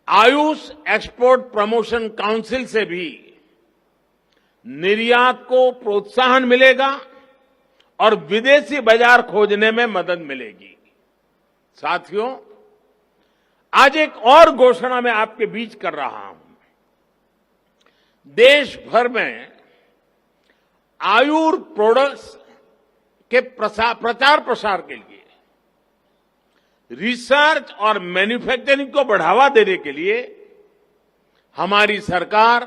आयुष एक्सपोर्ट प्रमोशन काउंसिल से भी निर्यात को प्रोत्साहन मिलेगा और विदेशी बाजार खोजने में मदद मिलेगी। साथियों, आज एक और घोषणा मैं आपके बीच कर रहा हूं। देश भर में आयुर प्रोडक्ट्स के प्रचार प्रसार के लिए, रिसर्च और मैन्युफैक्चरिंग को बढ़ावा देने के लिए हमारी सरकार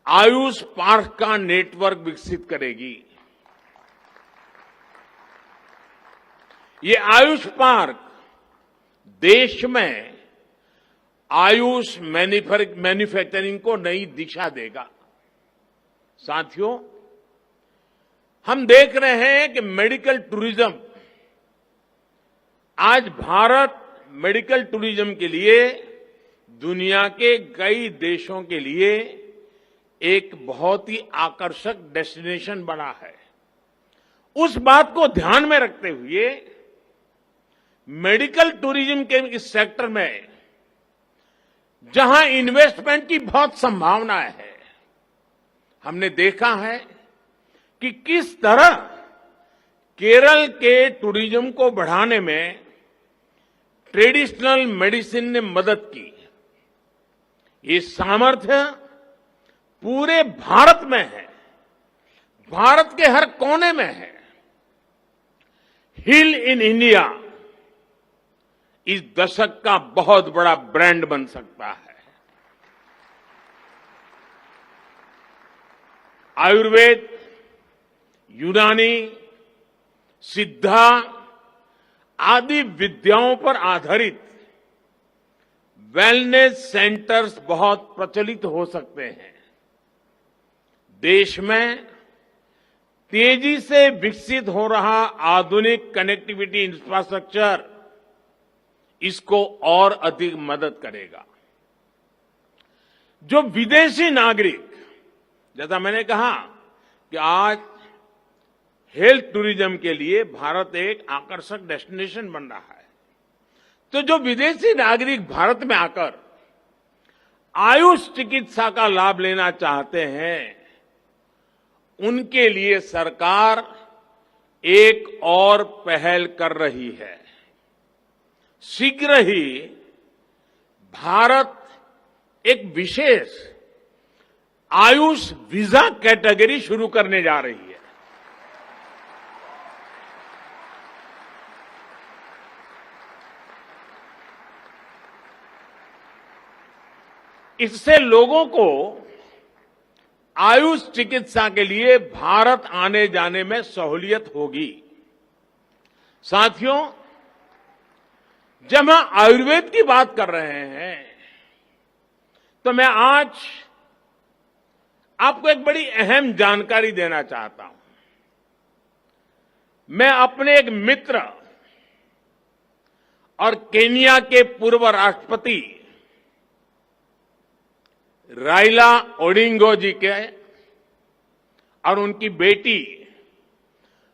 आयुष पार्क का नेटवर्क विकसित करेगी। ये आयुष पार्क देश में आयुष मैन्युफैक्चरिंग को नई दिशा देगा। साथियों, हम देख रहे हैं कि मेडिकल टूरिज्म, आज भारत मेडिकल टूरिज्म के लिए दुनिया के कई देशों के लिए एक बहुत ही आकर्षक डेस्टिनेशन बना है। उस बात को ध्यान में रखते हुए मेडिकल टूरिज्म के इस सेक्टर में जहां इन्वेस्टमेंट की बहुत संभावनाएं है, हमने देखा है कि किस तरह केरल के टूरिज्म को बढ़ाने में ट्रेडिशनल मेडिसिन ने मदद की। ये सामर्थ्य पूरे भारत में है, भारत के हर कोने में है। हील इन इंडिया इस दशक का बहुत बड़ा ब्रांड बन सकता है। आयुर्वेद, यूनानी, सिद्धा आदि विद्याओं पर आधारित वेलनेस सेंटर्स बहुत प्रचलित हो सकते हैं। देश में तेजी से विकसित हो रहा आधुनिक कनेक्टिविटी इंफ्रास्ट्रक्चर इसको और अधिक मदद करेगा। जो विदेशी नागरिक, जैसा मैंने कहा कि आज हेल्थ टूरिज्म के लिए भारत एक आकर्षक डेस्टिनेशन बन रहा है, तो जो विदेशी नागरिक भारत में आकर आयुष चिकित्सा का लाभ लेना चाहते हैं, उनके लिए सरकार एक और पहल कर रही है। शीघ्र ही भारत एक विशेष आयुष वीजा कैटेगरी शुरू करने जा रही है। इससे लोगों को आयुष चिकित्सा के लिए भारत आने जाने में सहूलियत होगी। साथियों, जब हम आयुर्वेद की बात कर रहे हैं, तो मैं आज आपको एक बड़ी अहम जानकारी देना चाहता हूं। मैं अपने एक मित्र और केन्या के पूर्व राष्ट्रपति राइला ओडिंगो जी के और उनकी बेटी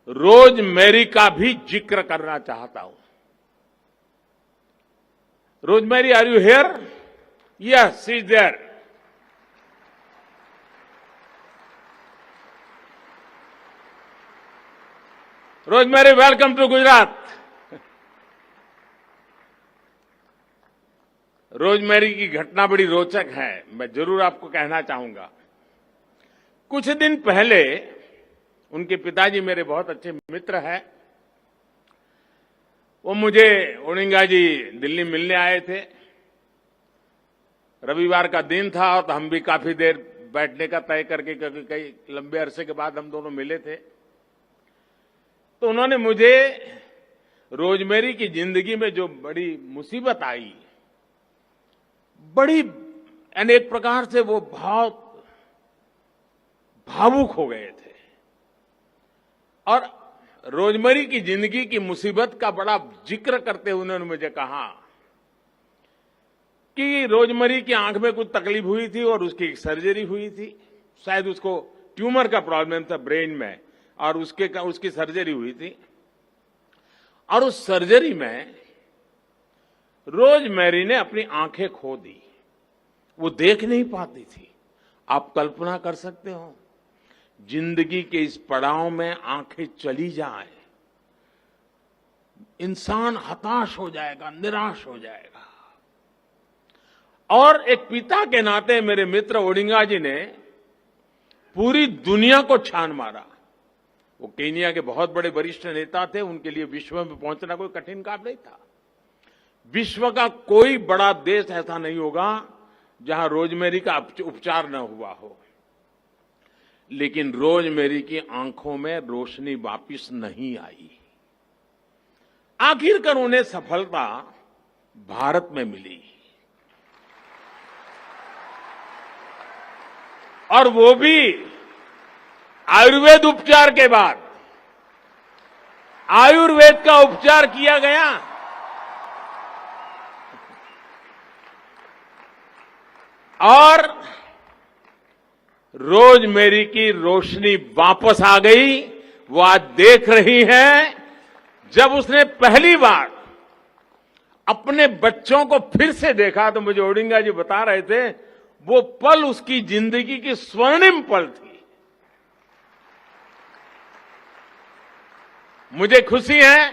रोजमेरी का भी जिक्र करना चाहता हूं। Rosemary, are you here? Yes, she is there. Rosemary, welcome to Gujarat. Rosemary की घटना बड़ी रोचक है, मैं जरूर आपको कहना चाहूंगा। कुछ दिन पहले उनके पिताजी मेरे बहुत अच्छे मित्र हैं। वो मुझे ओडिंगा जी दिल्ली मिलने आए थे। रविवार का दिन था और हम भी काफी देर बैठने का तय करके, क्योंकि कई लंबे अरसे के बाद हम दोनों मिले थे। तो उन्होंने मुझे रोजमेरी की जिंदगी में जो बड़ी मुसीबत आई, बड़ी अनेक प्रकार से वो बहुत भावुक हो गए थे और रोजमर्रा की जिंदगी की मुसीबत का बड़ा जिक्र करते हुए उन्होंने मुझे कहा कि रोजमर्रा की आंख में कुछ तकलीफ हुई थी और उसकी एक सर्जरी हुई थी। शायद उसको ट्यूमर का प्रॉब्लम था ब्रेन में और उसकी सर्जरी हुई थी। और उस सर्जरी में रोजमर्रा ने अपनी आंखें खो दी, वो देख नहीं पाती थी। आप कल्पना कर सकते हो, जिंदगी के इस पड़ाव में आंखें चली जाए, इंसान हताश हो जाएगा, निराश हो जाएगा। और एक पिता के नाते मेरे मित्र ओडिंगा जी ने पूरी दुनिया को छान मारा। वो केनिया के बहुत बड़े वरिष्ठ नेता थे, उनके लिए विश्व में पहुंचना कोई कठिन काम नहीं था। विश्व का कोई बड़ा देश ऐसा नहीं होगा जहां रोजमेरी का उपचार न हुआ हो, लेकिन रोजमेरी की आंखों में रोशनी वापिस नहीं आई। आखिरकार उन्हें सफलता भारत में मिली, और वो भी आयुर्वेद उपचार के बाद। आयुर्वेद का उपचार किया गया और रोजमेरी की रोशनी वापस आ गई। वो आज देख रही है, जब उसने पहली बार अपने बच्चों को फिर से देखा तो मुझे ओडिंगा जी बता रहे थे, वो पल उसकी जिंदगी की स्वर्णिम पल थी। मुझे खुशी है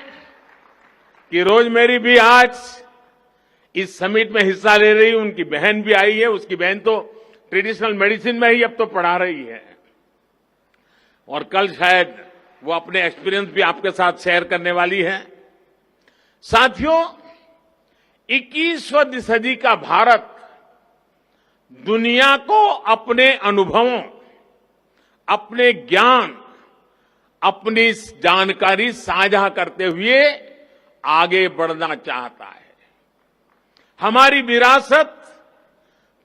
कि रोजमेरी भी आज इस समिट में हिस्सा ले रही है। उनकी बहन भी आई है, उसकी बहन तो ट्रेडिशनल मेडिसिन में ही अब तो पढ़ा रही है, और कल शायद वो अपने एक्सपीरियंस भी आपके साथ शेयर करने वाली है। साथियों, 21वीं सदी का भारत दुनिया को अपने अनुभवों, अपने ज्ञान, अपनी जानकारी साझा करते हुए आगे बढ़ना चाहता है। हमारी विरासत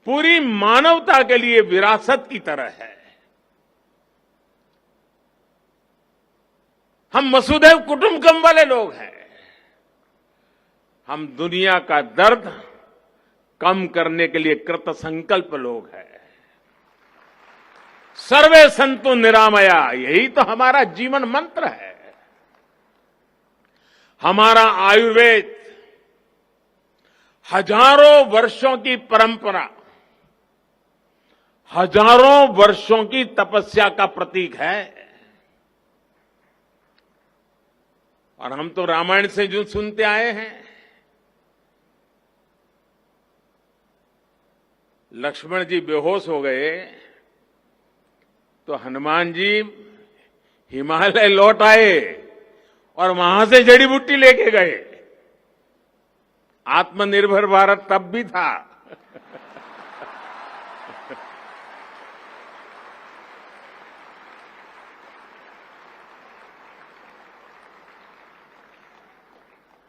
पूरी मानवता के लिए विरासत की तरह है। हम वसुधैव कुटुंबकम वाले लोग हैं। हम दुनिया का दर्द कम करने के लिए कृत संकल्प लोग हैं। सर्वे संतु निरामया, यही तो हमारा जीवन मंत्र है। हमारा आयुर्वेद हजारों वर्षों की परंपरा, हजारों वर्षों की तपस्या का प्रतीक है। और हम तो रामायण से जो सुनते आए हैं, लक्ष्मण जी बेहोश हो गए तो हनुमान जी हिमालय लौट आए और वहां से जड़ी बूटी लेके गए। आत्मनिर्भर भारत तब भी था।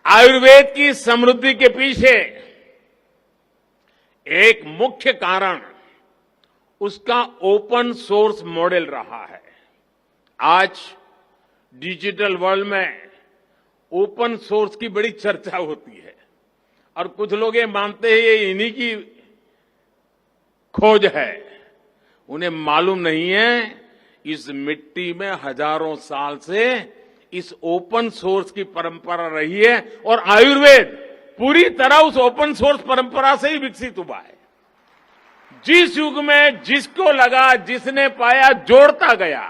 आयुर्वेद की समृद्धि के पीछे एक मुख्य कारण उसका ओपन सोर्स मॉडल रहा है। आज डिजिटल वर्ल्ड में ओपन सोर्स की बड़ी चर्चा होती है और कुछ लोग ये मानते हैं ये इन्हीं की खोज है। उन्हें मालूम नहीं है इस मिट्टी में हजारों साल से इस ओपन सोर्स की परंपरा रही है और आयुर्वेद पूरी तरह उस ओपन सोर्स परंपरा से ही विकसित हुआ है। जिस युग में जिसको लगा, जिसने पाया, जोड़ता गया।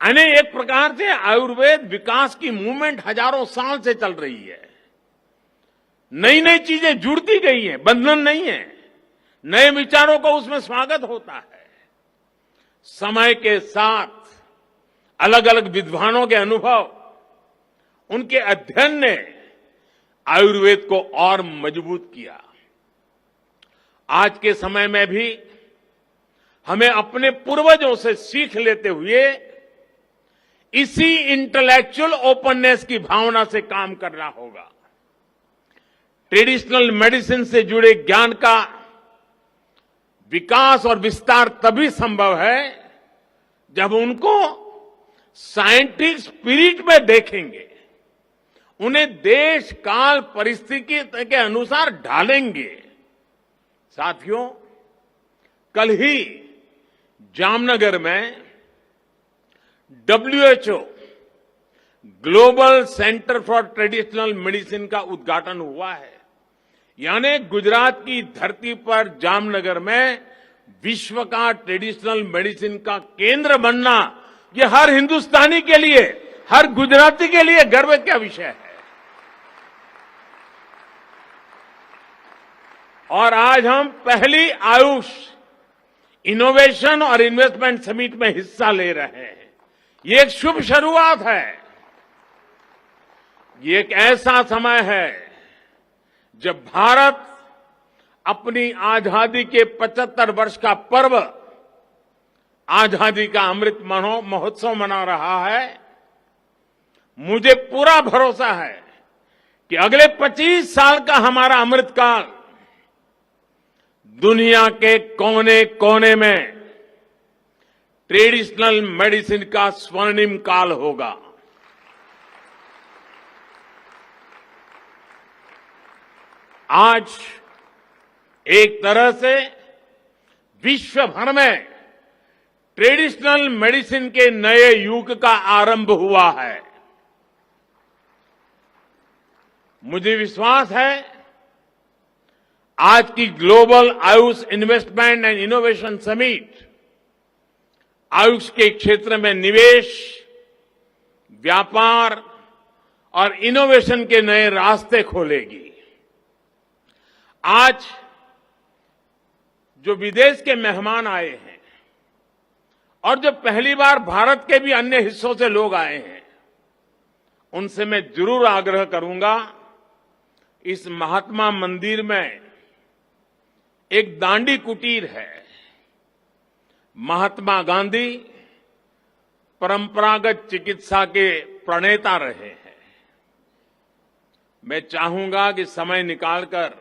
यानी एक प्रकार से आयुर्वेद विकास की मूवमेंट हजारों साल से चल रही है। नई नई चीजें जुड़ती गई हैं, बंधन नहीं है। नए विचारों को उसमें स्वागत होता है। समय के साथ अलग अलग विद्वानों के अनुभव, उनके अध्ययन ने आयुर्वेद को और मजबूत किया। आज के समय में भी हमें अपने पूर्वजों से सीख लेते हुए इसी इंटेलेक्चुअल ओपननेस की भावना से काम करना होगा। ट्रेडिशनल मेडिसिन से जुड़े ज्ञान का विकास और विस्तार तभी संभव है जब उनको साइंटिफिक स्पिरिट में देखेंगे, उन्हें देश काल परिस्थिति के अनुसार ढालेंगे। साथियों, कल ही जामनगर में WHO global centre for traditional medicine का उद्घाटन हुआ है। यानी गुजरात की धरती पर जामनगर में विश्व का ट्रेडिशनल मेडिसिन का केंद्र बनना, यह हर हिंदुस्तानी के लिए, हर गुजराती के लिए गर्व का विषय है। और आज हम पहली आयुष इनोवेशन और इन्वेस्टमेंट समिट में हिस्सा ले रहे हैं। ये एक शुभ शुरुआत है। ये एक ऐसा समय है जब भारत अपनी आजादी के 75 वर्ष का पर्व, आजादी का अमृत महोत्सव मना रहा है। मुझे पूरा भरोसा है कि अगले 25 साल का हमारा अमृतकाल दुनिया के कोने कोने में ट्रेडिशनल मेडिसिन का स्वर्णिम काल होगा। आज एक तरह से विश्व भर में ट्रेडिशनल मेडिसिन के नए युग का आरंभ हुआ है। मुझे विश्वास है आज की global Ayush investment and innovation summit Ayush के क्षेत्र में निवेश, व्यापार और इनोवेशन के नए रास्ते खोलेगी। आज जो विदेश के मेहमान आए हैं और जो पहली बार भारत के भी अन्य हिस्सों से लोग आए हैं, उनसे मैं जरूर आग्रह करूंगा, इस महात्मा मंदिर में एक दांडी कुटीर है। महात्मा गांधी परंपरागत चिकित्सा के प्रणेता रहे हैं। मैं चाहूंगा कि समय निकालकर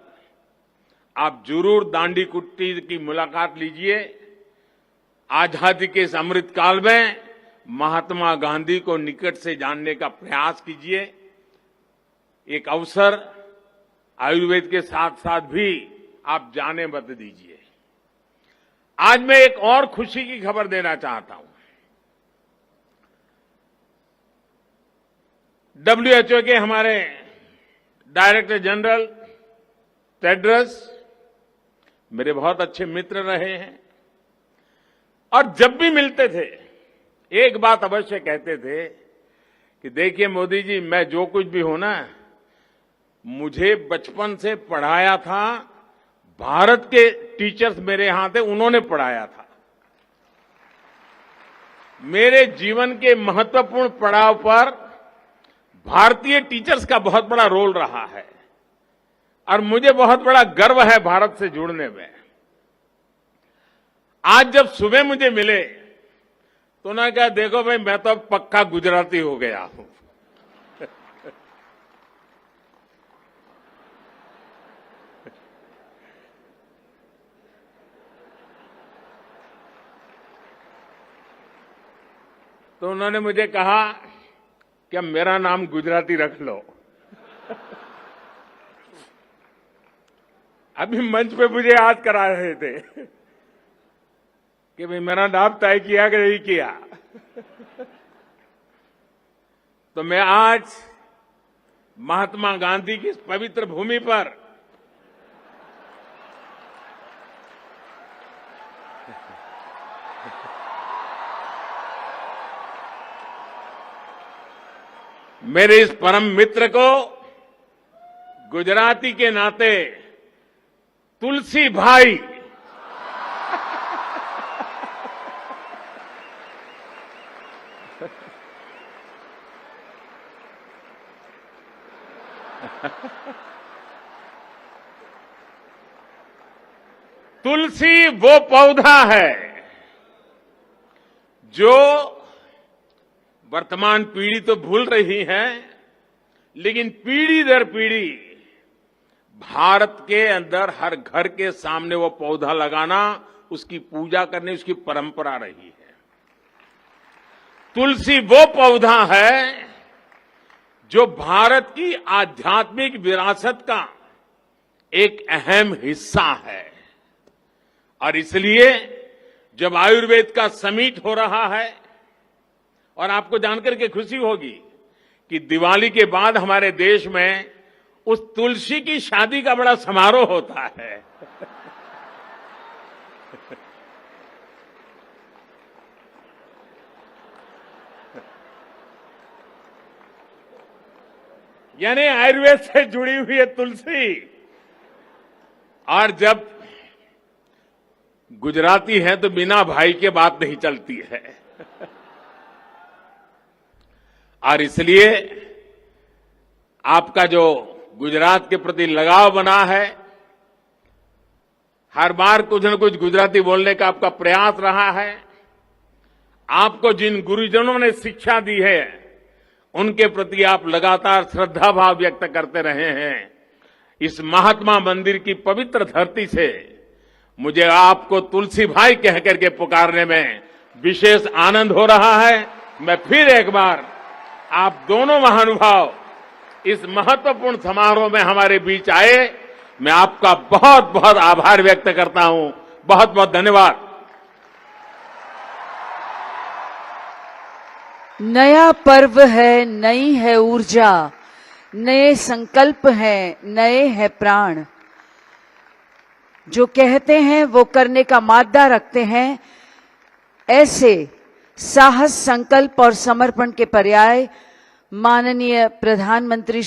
आप जरूर दांडी कुटीर की मुलाकात लीजिए। आजादी के इस अमृत काल में महात्मा गांधी को निकट से जानने का प्रयास कीजिए। एक अवसर आयुर्वेद के साथ साथ भी आप जाने मत दीजिए। आज मैं एक और खुशी की खबर देना चाहता हूं। WHO के हमारे डायरेक्टर जनरल टेड्रस मेरे बहुत अच्छे मित्र रहे हैं और जब भी मिलते थे एक बात अवश्य कहते थे कि देखिए मोदी जी, मैं जो कुछ भी हूं ना, मुझे बचपन से पढ़ाया था, भारत के टीचर्स मेरे यहां थे, उन्होंने पढ़ाया था। मेरे जीवन के महत्वपूर्ण पड़ाव पर भारतीय टीचर्स का बहुत बड़ा रोल रहा है और मुझे बहुत बड़ा गर्व है भारत से जुड़ने में। आज जब सुबह मुझे मिले तो उन्होंने कहा, देखो भाई, मैं तो अब पक्का गुजराती हो गया हूं। तो उन्होंने मुझे कहा कि अब मेरा नाम गुजराती रख लो। अभी मंच पे मुझे याद करा रहे थे कि भाई मेरा नाम तय किया कि नहीं किया। तो मैं आज महात्मा गांधी की इस पवित्र भूमि पर मेरे इस परम मित्र को गुजराती के नाते तुलसी भाई तुलसी वो पौधा है जो वर्तमान पीढ़ी तो भूल रही है, लेकिन पीढ़ी दर पीढ़ी भारत के अंदर हर घर के सामने वो पौधा लगाना, उसकी पूजा करने, उसकी परंपरा रही है। तुलसी वो पौधा है जो भारत की आध्यात्मिक विरासत का एक अहम हिस्सा है और इसलिए जब आयुर्वेद का समिट हो रहा है और आपको जानकर के खुशी होगी कि दिवाली के बाद हमारे देश में उस तुलसी की शादी का बड़ा समारोह होता है। यानी आयुर्वेद से जुड़ी हुई है तुलसी। और जब गुजराती है तो बिना भाई के बात नहीं चलती है। और इसलिए आपका जो गुजरात के प्रति लगाव बना है, हर बार कुछ न कुछ गुजराती बोलने का आपका प्रयास रहा है, आपको जिन गुरुजनों ने शिक्षा दी है उनके प्रति आप लगातार श्रद्धा भाव व्यक्त करते रहे हैं। इस महात्मा मंदिर की पवित्र धरती से मुझे आपको तुलसी भाई कह करके पुकारने में विशेष आनंद हो रहा है। मैं फिर एक बार आप दोनों महानुभाव इस महत्वपूर्ण समारोह में हमारे बीच आए, मैं आपका बहुत बहुत आभार व्यक्त करता हूं। बहुत बहुत धन्यवाद। नया पर्व है, नई है ऊर्जा, नए संकल्प हैं, नए हैं प्राण। जो कहते हैं वो करने का मादा रखते हैं। ऐसे साहस, संकल्प और समर्पण के पर्याय माननीय प्रधानमंत्री